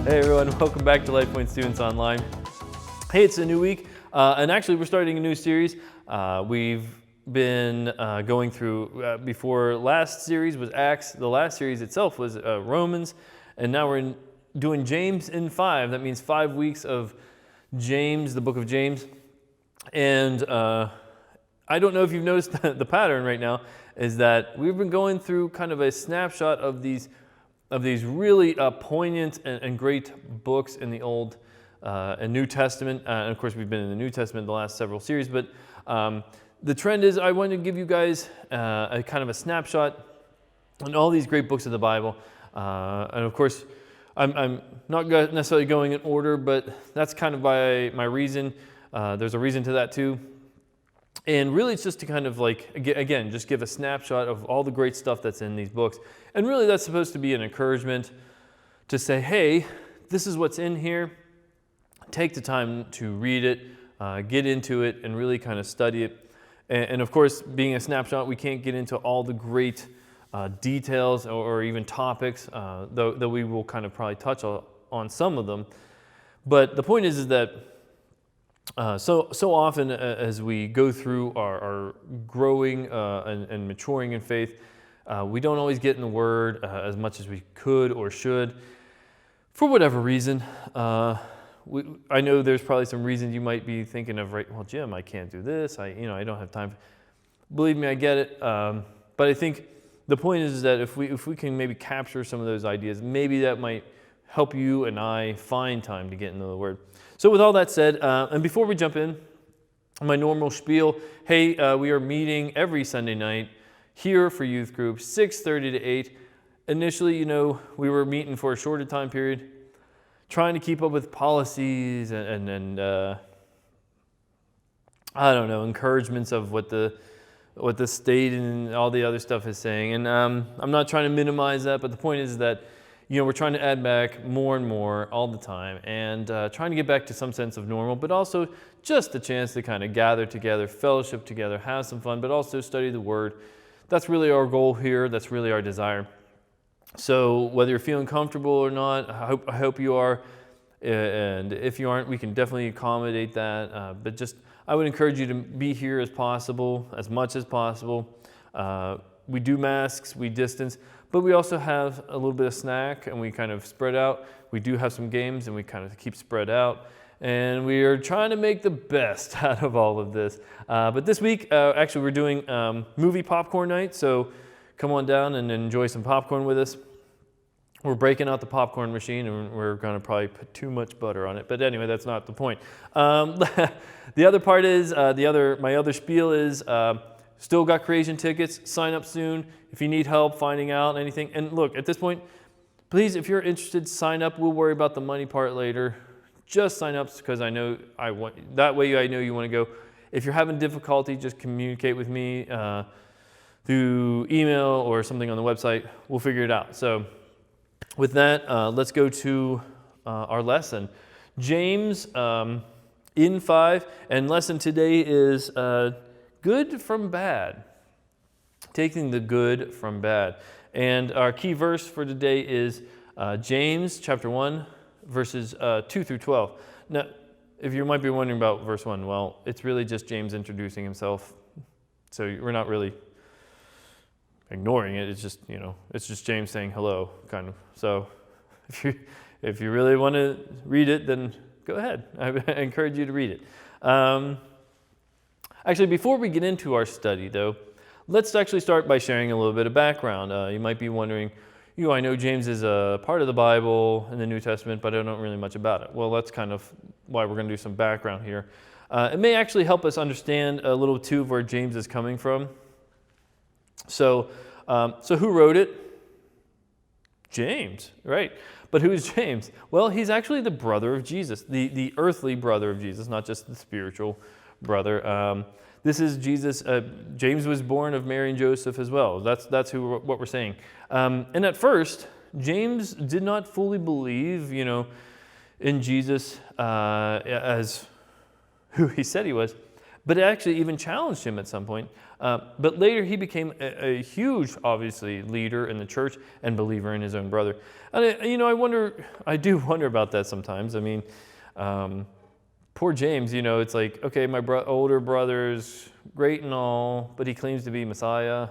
Hey everyone, welcome back to LifePoint Students Online. Hey, it's a new week, and actually we're starting a new series. We've been going through, before last series was Acts, the last series itself was Romans, and now we're doing James in 5. That means 5 weeks of James, the book of James. And I don't know if you've noticed the pattern right now, is that we've been going through kind of a snapshot of these really poignant and great books in the Old and New Testament. And of course, we've been in the New Testament the last several series. But the trend is I want to give you guys a kind of a snapshot on all these great books of the Bible. And of course, I'm not necessarily going in order, but that's kind of my reason. There's a reason to that too. And really it's just to kind of like, again, just give a snapshot of all the great stuff that's in these books. And really that's supposed to be an encouragement to say, hey, this is what's in here. Take the time to read it, get into it, and really kind of study it. And of course, being a snapshot, we can't get into all the great details or even topics, though we will kind of probably touch on some of them. But the point is that so often as we go through our growing and maturing in faith, we don't always get in the Word as much as we could or should, for whatever reason. I know there's probably some reasons you might be thinking of, right? Well, Jim, I can't do this. I don't have time. Believe me, I get it. But I think the point is that if we can maybe capture some of those ideas, maybe that might help you and I find time to get into the Word. So with all that said, and before we jump in, my normal spiel, hey, we are meeting every Sunday night here for youth group, 6:30 to 8. Initially, we were meeting for a shorter time period, trying to keep up with policies and I don't know, encouragements of what the state and all the other stuff is saying. And I'm not trying to minimize that, but the point is that we're trying to add back more and more all the time and trying to get back to some sense of normal, but also just a chance to kind of gather together, fellowship together, have some fun, but also study the Word. That's really our goal here. That's really our desire. So whether you're feeling comfortable or not, I hope you are. And if you aren't, we can definitely accommodate that. But just, I would encourage you to be here as possible, as much as possible. We do masks, we distance, but we also have a little bit of snack and we kind of spread out. We do have some games and we kind of keep spread out. And we are trying to make the best out of all of this. But this week, actually we're doing movie popcorn night. So come on down and enjoy some popcorn with us. We're breaking out the popcorn machine and we're going to probably put too much butter on it. But anyway, that's not the point. The other part is, my other spiel is, still got creation tickets. Sign up soon if you need help finding out anything. And look, at this point, please, if you're interested, sign up. We'll worry about the money part later. Just sign up because I know that way I know you want to go. If you're having difficulty, just communicate with me through email or something on the website. We'll figure it out. So with that, let's go to our lesson. James in 5, and lesson today is good from bad. Taking the good from bad. And our key verse for today is James chapter 1, verses 2 through 12. Now, if you might be wondering about verse 1, well, it's really just James introducing himself. So we're not really ignoring it. It's just James saying hello, kind of. So if you really want to read it, then go ahead. I encourage you to read it. Actually, before we get into our study, though, let's actually start by sharing a little bit of background. You might be wondering, I know James is a part of the Bible in the New Testament, but I don't know really much about it. Well, that's kind of why we're going to do some background here. It may actually help us understand a little too of where James is coming from. So who wrote it? James, right? But who is James? Well, he's actually the brother of Jesus, the earthly brother of Jesus, not just the spiritual brother. This is Jesus. James was born of Mary and Joseph as well. That's what we're saying. And at first, James did not fully believe, in Jesus as who he said he was. but it actually even challenged him at some point. But later he became a huge, obviously, leader in the church and believer in his own brother. And I do wonder about that sometimes. I mean, poor James, it's like, okay, my older brother's great and all, but he claims to be Messiah.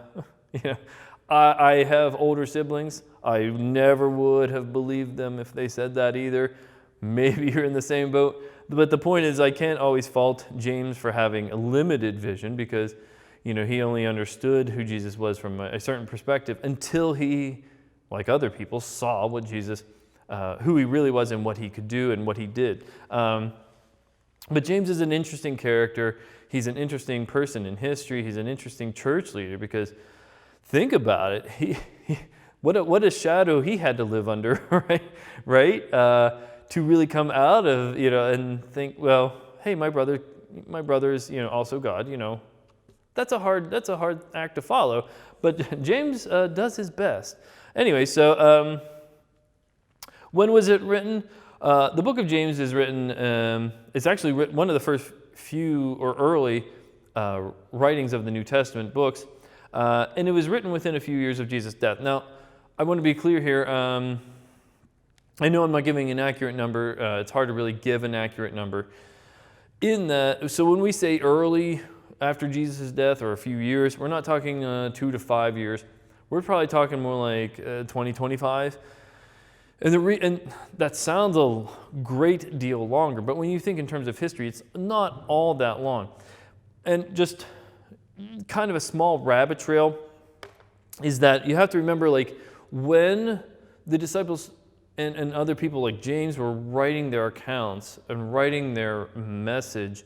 I have older siblings. I never would have believed them if they said that either. Maybe you're in the same boat. But the point is, I can't always fault James for having a limited vision because, he only understood who Jesus was from a certain perspective until he, like other people, saw what Jesus, who he really was and what he could do and what he did. But James is an interesting character. He's an interesting person in history. He's an interesting church leader because think about it. What a shadow he had to live under, right? To really come out of, and think, well, hey, my brother is, also God, That's a hard act to follow, but James does his best. Anyway, so when was it written? The book of James is written, it's actually one of the first few or early writings of the New Testament books, and it was written within a few years of Jesus' death. Now, I want to be clear here. I know I'm not giving an accurate number. It's hard to really give an accurate number. So when we say early after Jesus' death or a few years, we're not talking 2 to 5 years. We're probably talking more like 20, 25. And that sounds a great deal longer, but when you think in terms of history, it's not all that long. And just kind of a small rabbit trail is that you have to remember, like, when the disciples and other people like James were writing their accounts and writing their message,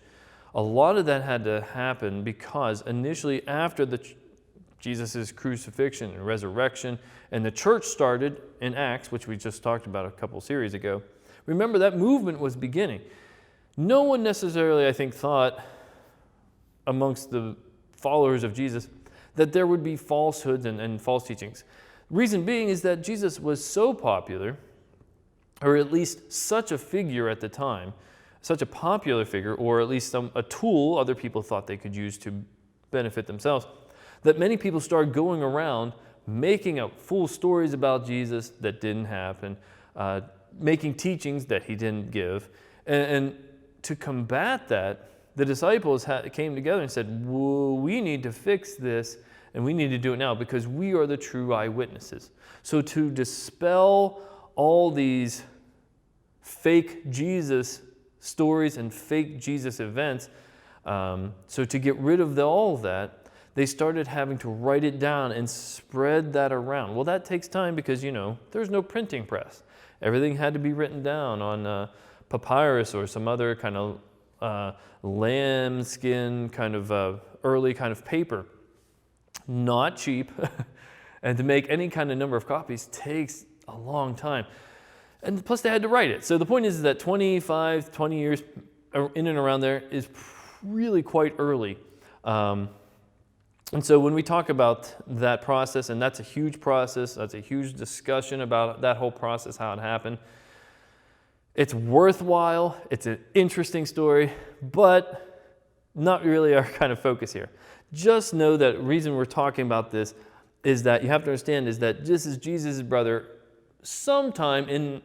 a lot of that had to happen because initially after Jesus' crucifixion and resurrection, and the church started in Acts, which we just talked about a couple series ago. Remember, that movement was beginning. No one necessarily, I think, thought amongst the followers of Jesus that there would be falsehoods and false teachings. Reason being is that Jesus was so popular, or at least such a figure at the time, such a popular figure, or at least a tool other people thought they could use to benefit themselves, that many people started going around making up full stories about Jesus that didn't happen, making teachings that he didn't give. And to combat that, the disciples came together and said, we need to fix this, and we need to do it now because we are the true eyewitnesses. So to dispel all these fake Jesus stories and fake Jesus events, so to get rid of all of that, they started having to write it down and spread that around. Well, that takes time because, there's no printing press. Everything had to be written down on papyrus or some other kind of lambskin kind of early kind of paper. Not cheap. And to make any kind of number of copies takes a long time. And plus they had to write it. So the point is that 25, 20 years in and around there is really quite early. And so when we talk about that process, and that's a huge process, that's a huge discussion about that whole process, how it happened, it's worthwhile, it's an interesting story, but not really our kind of focus here. Just know that the reason we're talking about this is that you have to understand is that this is Jesus' brother sometime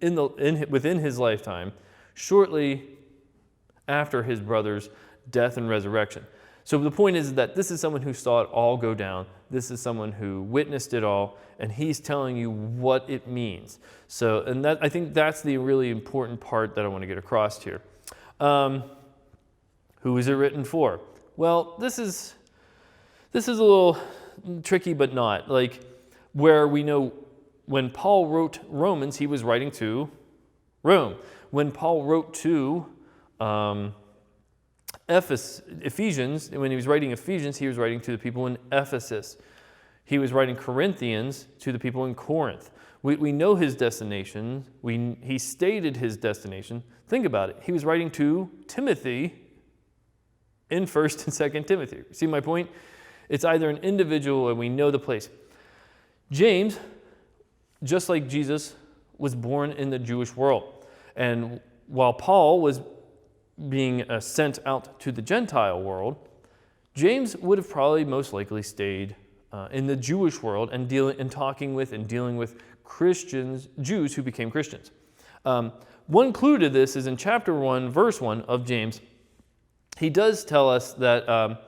within his lifetime, shortly after his brother's death and resurrection. So the point is that this is someone who saw it all go down. This is someone who witnessed it all, and he's telling you what it means. So, and I think that's the really important part that I want to get across here. Who is it written for? Well, this is a little tricky, but not. Like, where we know when Paul wrote Romans, he was writing to Rome. When Paul wrote to Ephesians, when he was writing Ephesians, he was writing to the people in Ephesus. He was writing Corinthians to the people in Corinth. We know his destination. He stated his destination. Think about it. He was writing to Timothy in 1st and 2nd Timothy. See my point? It's either an individual or we know the place. James, just like Jesus, was born in the Jewish world. And while Paul was being sent out to the Gentile world, James would have probably most likely stayed in the Jewish world and talking with and dealing with Jews who became Christians. One clue to this is in chapter 1, verse 1 of James. He does tell us that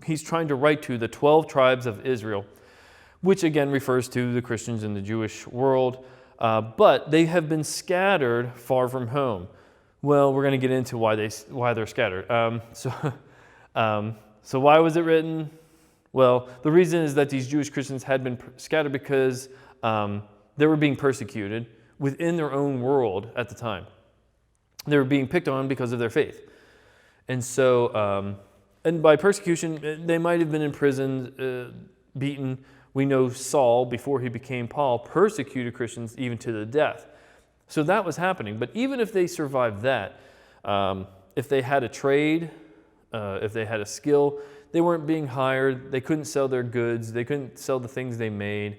he's trying to write to the 12 tribes of Israel, which again refers to the Christians in the Jewish world, but they have been scattered far from home. Well, we're going to get into why they're scattered. So why was it written? Well, the reason is that these Jewish Christians had been scattered because they were being persecuted within their own world at the time. They were being picked on because of their faith. And so, and by persecution, they might have been imprisoned, beaten. We know Saul, before he became Paul, persecuted Christians even to the death. So that was happening. But even if they survived that, if they had a trade, if they had a skill, they weren't being hired. They couldn't sell their goods. They couldn't sell the things they made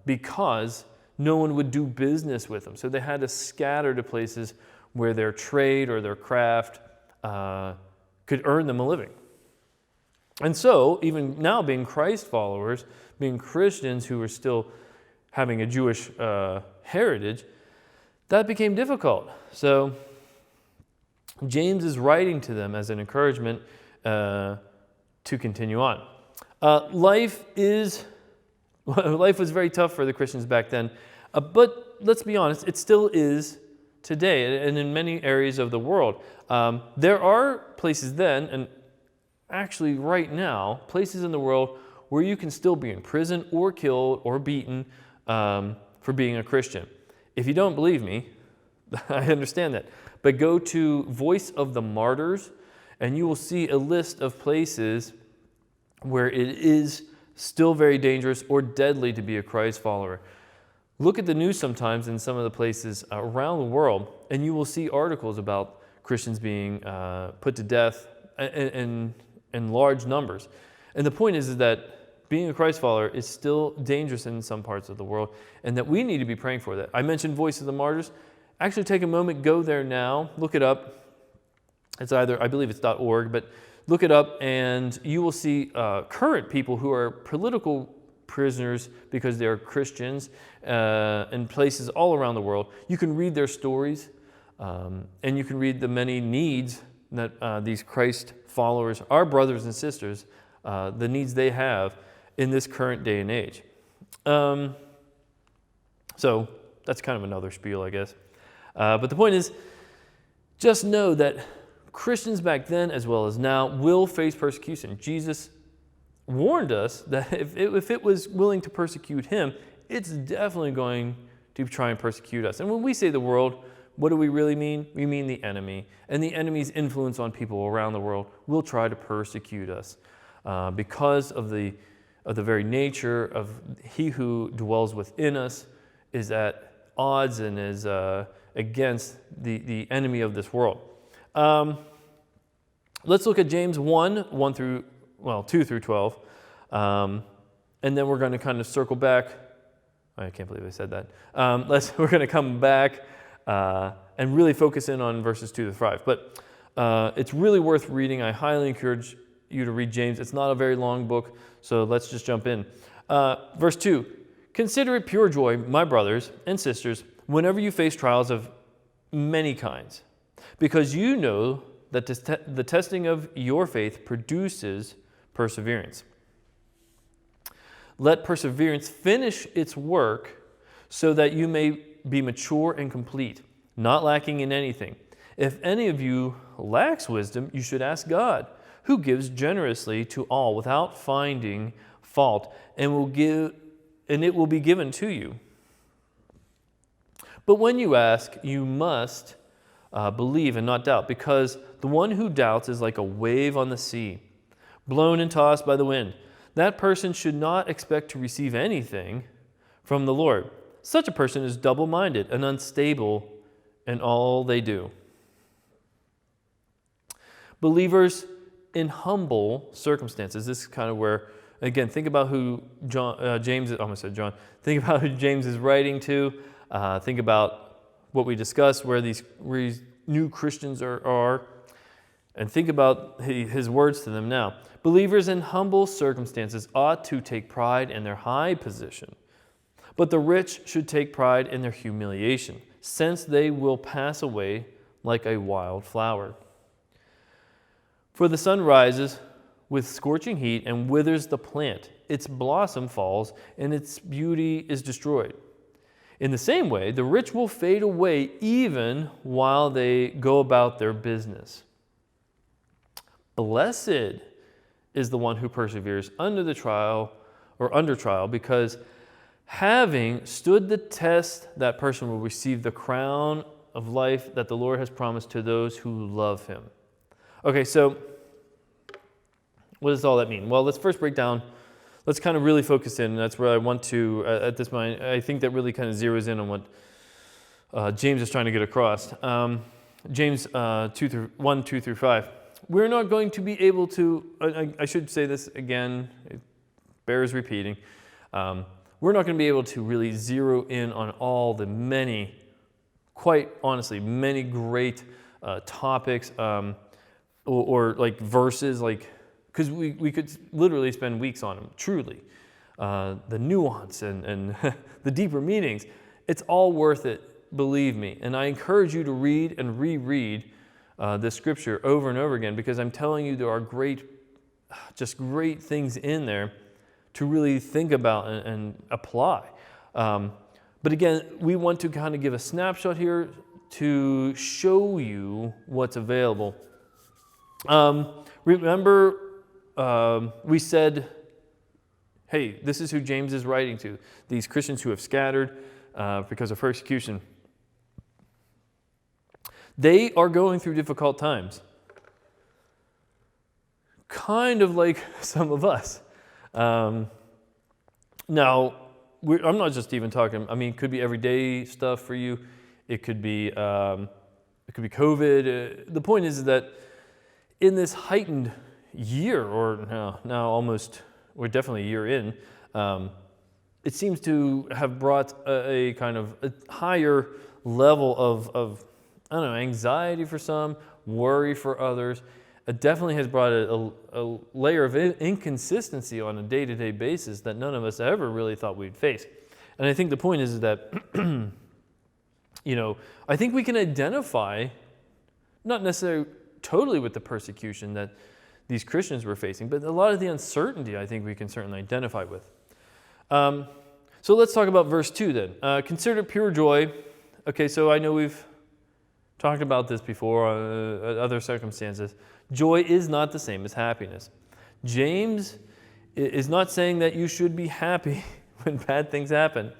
because no one would do business with them. So they had to scatter to places where their trade or their craft could earn them a living. And so, even now being Christ followers, being Christians who were still having a Jewish heritage, that became difficult. So James is writing to them as an encouragement to continue on. Life was very tough for the Christians back then, but let's be honest, it still is today and in many areas of the world. There are places then, and actually right now, places in the world where you can still be in prison or killed or beaten for being a Christian. If you don't believe me, I understand that. But go to Voice of the Martyrs, and you will see a list of places where it is still very dangerous or deadly to be a Christ follower. Look at the news sometimes in some of the places around the world, and you will see articles about Christians being put to death in large numbers. And the point is that being a Christ follower is still dangerous in some parts of the world, and that we need to be praying for that. I mentioned Voice of the Martyrs. Actually, take a moment, go there now, look it up. It's either, I believe it's .org, but look it up, and you will see current people who are political prisoners because they are Christians in places all around the world. You can read their stories, and you can read the many needs that these Christ followers, our brothers and sisters, the needs they have in this current day and age. So that's kind of another spiel, I guess. But the point is, just know that Christians back then as well as now will face persecution. Jesus warned us that if it was willing to persecute him, it's definitely going to try and persecute us. And when we say the world, what do we really mean? We mean the enemy. And the enemy's influence on people around the world will try to persecute us because of the very nature of he who dwells within us is at odds and is against the enemy of this world. Let's look at James 2 through 12. And then we're going to kind of circle back. I can't believe I said that. We're going to come back and really focus in on verses 2 to 5. But it's really worth reading. I highly encourage you to read James. It's not a very long book, so let's just jump in. Verse 2, consider it pure joy, my brothers and sisters, whenever you face trials of many kinds, because you know that the testing of your faith produces perseverance. Let perseverance finish its work so that you may be mature and complete, not lacking in anything. If any of you lacks wisdom, you should ask God, who gives generously to all without finding fault, and it will be given to you. But when you ask, you must believe and not doubt, because the one who doubts is like a wave on the sea, blown and tossed by the wind. That person should not expect to receive anything from the Lord. Such a person is double-minded and unstable in all they do. Believers in humble circumstances. This is kind of where, again, think about who James is writing to. Think about what we discussed, where he's new Christians are. And think about his words to them now. Believers in humble circumstances ought to take pride in their high position, but the rich should take pride in their humiliation, since they will pass away like a wild flower. For the sun rises with scorching heat and withers the plant. Its blossom falls, and its beauty is destroyed. In the same way, the rich will fade away even while they go about their business. Blessed is the one who perseveres under trial, because having stood the test, that person will receive the crown of life that the Lord has promised to those who love him. Okay, so what does all that mean? Well, let's first break down. Let's kind of really focus in. That's where I want to, at this point, I think that really kind of zeroes in on what James is trying to get across. James 1, 2 through 5. We're not going to be able to, I should say this again, it bears repeating. We're not going to be able to really zero in on all the many, quite honestly, many great topics or like verses, like, because we could literally spend weeks on them, truly. The nuance and the deeper meanings, it's all worth it, believe me. And I encourage you to read and reread this scripture over and over again, because I'm telling you there are great things in there to really think about and apply. But again, we want to kind of give a snapshot here to show you what's available. Remember, we said, hey, this is who James is writing to, these Christians who have scattered because of persecution. They are going through difficult times, kind of like some of us. Now, I'm not just even talking, I mean, it could be everyday stuff for you. It could be COVID. The point is that in this heightened year, or now almost, we're definitely a year in, it seems to have brought a kind of a higher level of I don't know, anxiety for some, worry for others. It definitely has brought a layer of inconsistency on a day-to-day basis that none of us ever really thought we'd face. And I think the point is that, I think we can identify, not necessarily totally with the persecution that these Christians were facing, but a lot of the uncertainty I think we can certainly identify with. So let's talk about verse 2 then. Consider it pure joy. Okay, so I know we've talked about this before, other circumstances. Joy is not the same as happiness. James is not saying that you should be happy when bad things happen.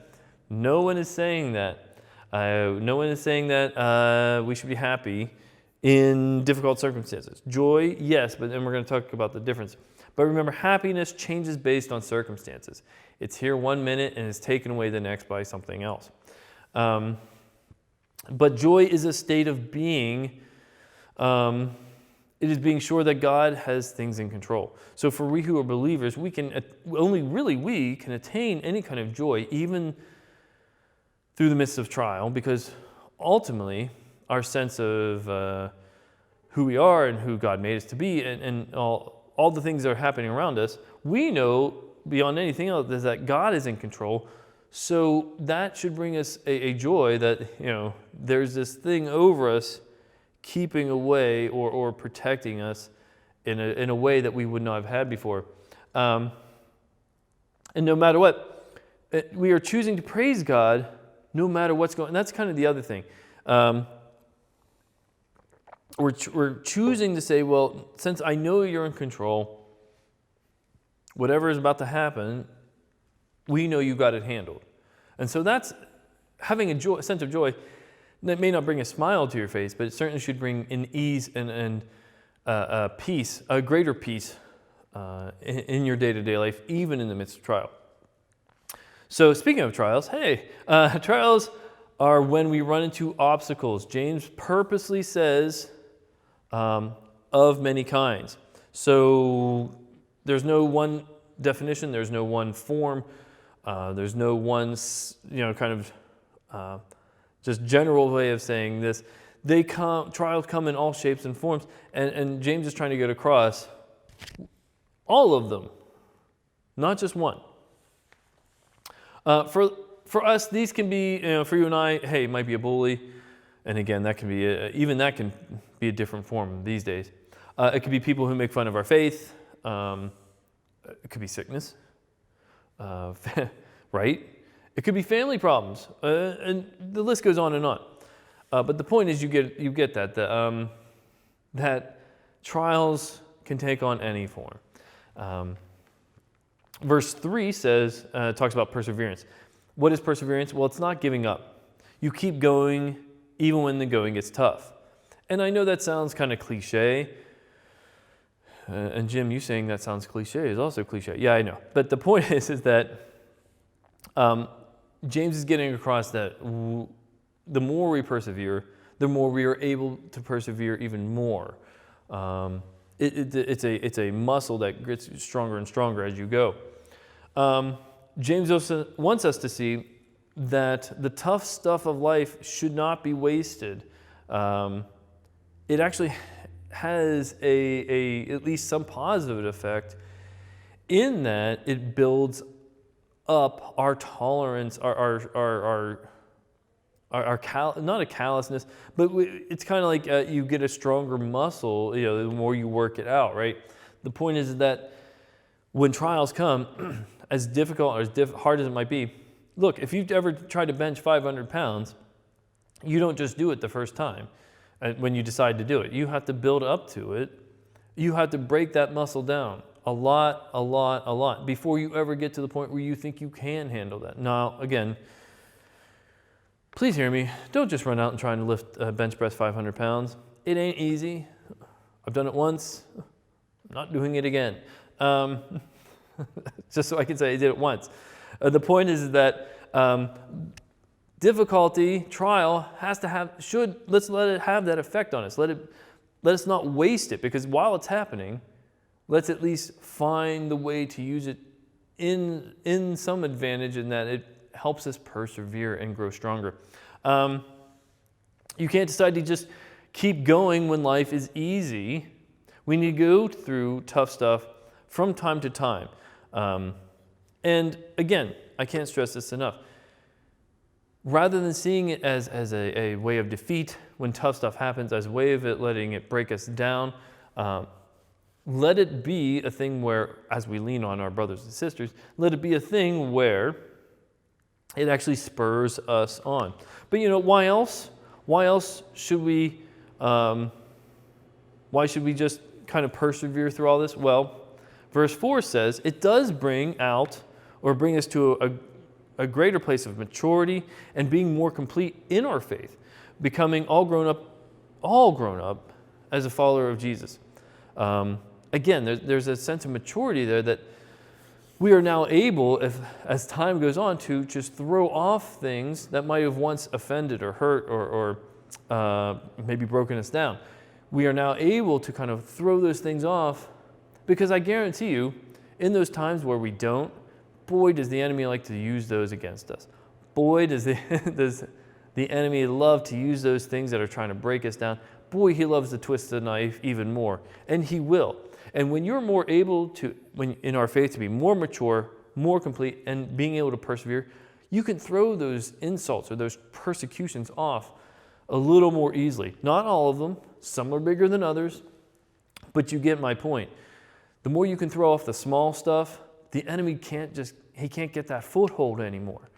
No one is saying that. No one is saying that we should be happy in difficult circumstances. Joy, yes, but then we're going to talk about the difference. But remember, happiness changes based on circumstances. It's here 1 minute and is taken away the next by something else. But joy is a state of being. It is being sure that God has things in control. So for we who are believers, we can attain any kind of joy, even through the midst of trial, because ultimately our sense of who we are and who God made us to be, and all the things that are happening around us, we know beyond anything else is that God is in control. So that should bring us a joy that, there's this thing over us keeping away or protecting us in a way that we would not have had before. And no matter what, we are choosing to praise God no matter what's going on. And that's kind of the other thing. We're choosing to say, well, since I know you're in control, whatever is about to happen, we know you got it handled. And so that's having a sense of joy that may not bring a smile to your face, but it certainly should bring an ease and peace, a greater peace in your day-to-day life, even in the midst of trial. So speaking of trials, trials are when we run into obstacles. James purposely says of many kinds. So there's no one definition, there's no one form, there's no one, just general way of saying this. Trials come in all shapes and forms, and James is trying to get across all of them, not just one. For us, these can be, for you and I, hey, it might be a bully, and again, that can be even that can be a different form these days. It could be people who make fun of our faith. It could be sickness, right? It could be family problems, and the list goes on and on. But the point is, you get that that trials can take on any form. Verse 3 says, talks about perseverance. What is perseverance? Well, it's not giving up. You keep going even when the going gets tough. And I know that sounds kind of cliche. And Jim, you saying that sounds cliche is also cliche. Yeah, I know. But the point is that James is getting across that the more we persevere, the more we are able to persevere even more. It's a muscle that gets stronger and stronger as you go. James also wants us to see that the tough stuff of life should not be wasted. It actually has at least some positive effect in that it builds up our tolerance, not a callousness, but it's kind of like you get a stronger muscle, the more you work it out, right? The point is that when trials come, as difficult or as hard as it might be, look, if you've ever tried to bench 500 pounds, you don't just do it the first time when you decide to do it. You have to build up to it. You have to break that muscle down a lot before you ever get to the point where you think you can handle that. Now, again, please hear me. Don't just run out and try to lift bench press 500 pounds. It ain't easy. I've done it once. I'm not doing it again. Just so I can say I did it once. The point is that difficulty, trial let's let it have that effect on us. Let us not waste it, because while it's happening, let's at least find the way to use it in some advantage, in that it helps us persevere and grow stronger. You can't decide to just keep going when life is easy. We need to go through tough stuff from time to time. And again, I can't stress this enough. Rather than seeing it as a way of defeat when tough stuff happens, as a way of letting it break us down, let it be a thing where, as we lean on our brothers and sisters, let it be a thing where it actually spurs us on. But why else? Why else should we? Why should we just kind of persevere through all this? Well, verse 4 says it does bring us to a greater place of maturity and being more complete in our faith, becoming all grown up as a follower of Jesus. Again, there's a sense of maturity there that we are now able, as time goes on, to just throw off things that might have once offended or hurt or maybe broken us down. We are now able to kind of throw those things off, because I guarantee you, in those times where we don't, boy, does the enemy like to use those against us. Boy, does the enemy love to use those things that are trying to break us down. Boy, he loves to twist the knife even more, and he will. And when you're more able to, in our faith, to be more mature, more complete, and being able to persevere, you can throw those insults or those persecutions off a little more easily. Not all of them. Some are bigger than others, but you get my point. The more you can throw off the small stuff, the enemy can't get that foothold anymore.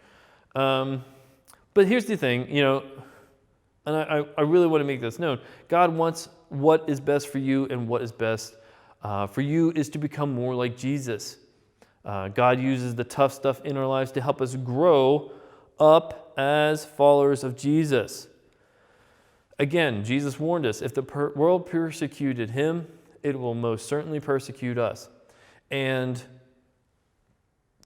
But here's the thing, and I really want to make this known. God wants what is best for you, and what is best for you is to become more like Jesus. God uses the tough stuff in our lives to help us grow up as followers of Jesus. Again, Jesus warned us, if the world persecuted him, it will most certainly persecute us. And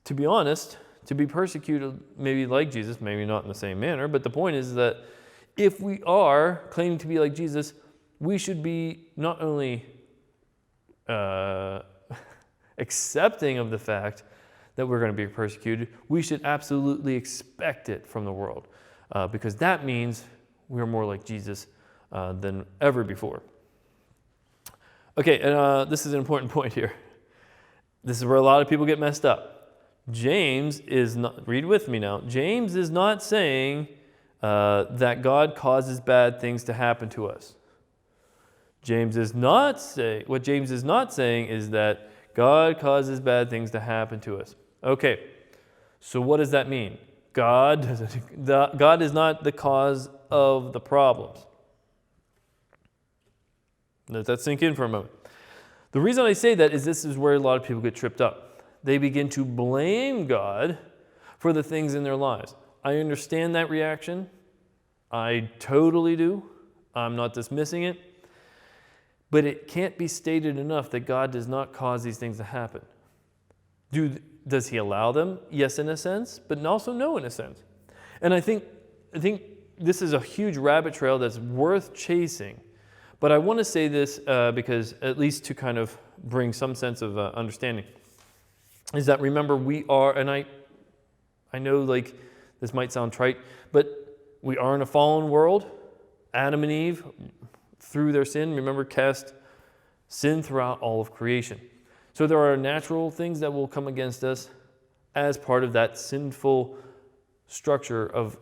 to be honest, to be persecuted maybe like Jesus, maybe not in the same manner, but the point is that if we are claiming to be like Jesus, we should be not only accepting of the fact that we're going to be persecuted, we should absolutely expect it from the world, because that means we're more like Jesus than ever before. Okay, and this is an important point here. This is where a lot of people get messed up. James is not, read with me now, James is not saying that God causes bad things to happen to us. James is not saying, what James is not saying is that God causes bad things to happen to us. Okay, so what does that mean? God is not the cause of the problems. Let that sink in for a moment. The reason I say that is this is where a lot of people get tripped up. They begin to blame God for the things in their lives. I understand that reaction. I totally do. I'm not dismissing it. But it can't be stated enough that God does not cause these things to happen. Does he allow them? Yes, in a sense, but also no, in a sense. And I think this is a huge rabbit trail that's worth chasing. But I want to say this because, at least to kind of bring some sense of understanding, is that remember we are, and I know like this might sound trite, but we are in a fallen world. Adam and Eve, through their sin, remember, cast sin throughout all of creation. So there are natural things that will come against us as part of that sinful structure of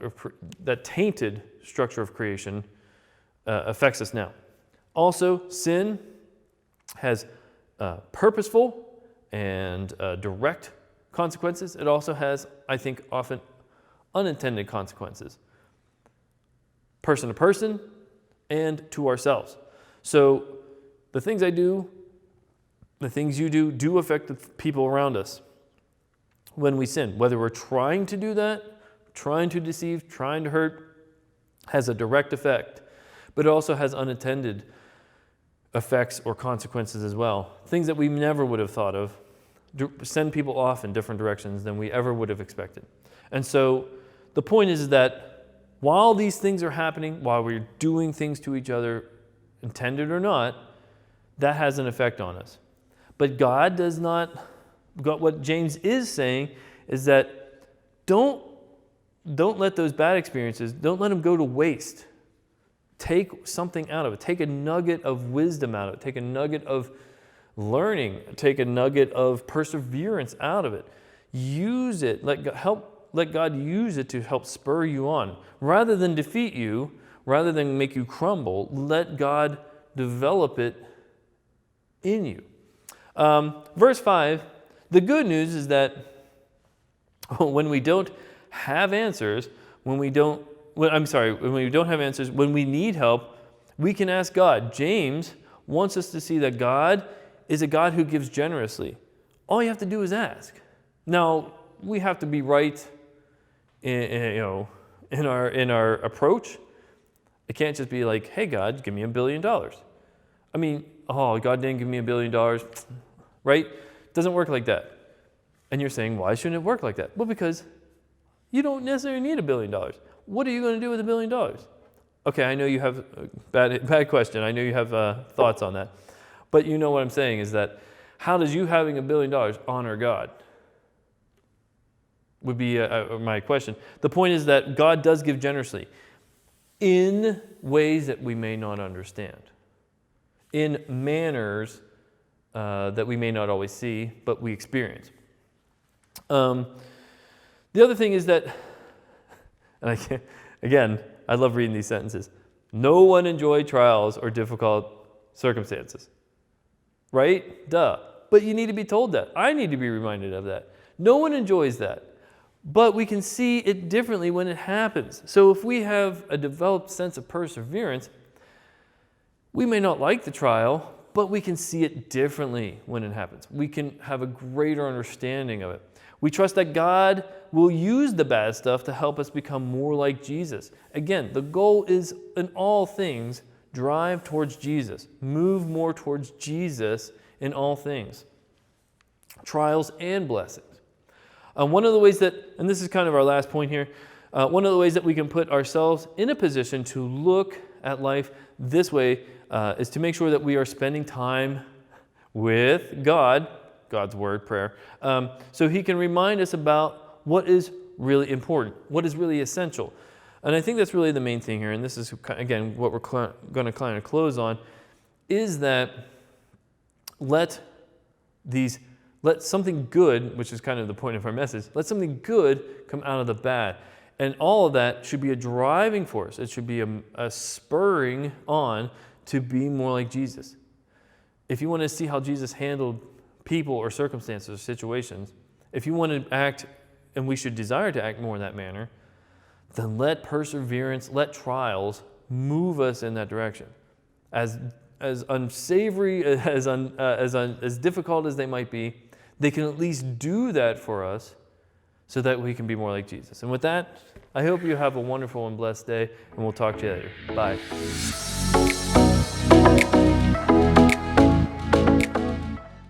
that tainted structure of creation affects us now. Also, sin has purposeful and direct consequences. It also has, I think, often unintended consequences. Person to person and to ourselves. So the things I do, the things you do affect the people around us when we sin. Whether we're trying to do that, trying to deceive, trying to hurt, has a direct effect. But it also has unintended effects or consequences as well. Things that we never would have thought of send people off in different directions than we ever would have expected. And so the point is that while these things are happening, while we're doing things to each other, intended or not, that has an effect on us. But God does not, what James is saying is that don't let those bad experiences, don't let them go to waste. Take something out of it. Take a nugget of wisdom out of it. Take a nugget of learning. Take a nugget of perseverance out of it. Use it. Let God use it to help spur you on. Rather than defeat you, rather than make you crumble, let God develop it in you. Verse 5, the good news is that when we don't have answers, when we don't have answers, when we need help, we can ask God. James wants us to see that God is a God who gives generously. All you have to do is ask. Now, we have to be right in our approach. It can't just be like, hey, God, give me $1 billion. I mean, oh, God didn't give me $1 billion, right? It doesn't work like that. And you're saying, why shouldn't it work like that? Well, because you don't necessarily need $1 billion. What are you going to do with $1 billion? Okay, I know you have a bad question. I know you have thoughts on that. But you know what I'm saying is that how does you having $1 billion honor God? Would be my question. The point is that God does give generously in ways that we may not understand, in manners that we may not always see, but we experience. The other thing is that, and I love reading these sentences. No one enjoyed trials or difficult circumstances. Right? Duh. But you need to be told that. I need to be reminded of that. No one enjoys that. But we can see it differently when it happens. So if we have a developed sense of perseverance, we may not like the trial, but we can see it differently when it happens. We can have a greater understanding of it. We trust that God will use the bad stuff to help us become more like Jesus. Again, the goal is in all things, drive towards Jesus. Move more towards Jesus in all things. Trials and blessings. One of the ways that, and this is kind of our last point here, one of the ways that we can put ourselves in a position to look at life this way is to make sure that we are spending time with God, God's word, prayer, so he can remind us about what is really important, what is really essential. And I think that's really the main thing here, and this is, again, what we're going to kind of close on, is that let something good, which is kind of the point of our message, let something good come out of the bad. And all of that should be a driving force. It should be a spurring on to be more like Jesus. If you want to see how Jesus handled people or circumstances or situations, if you want to act, and we should desire to act more in that manner, then let perseverance, let trials move us in that direction. As unsavory, as difficult as they might be, they can at least do that for us so that we can be more like Jesus. And with that, I hope you have a wonderful and blessed day, and we'll talk to you later. Bye.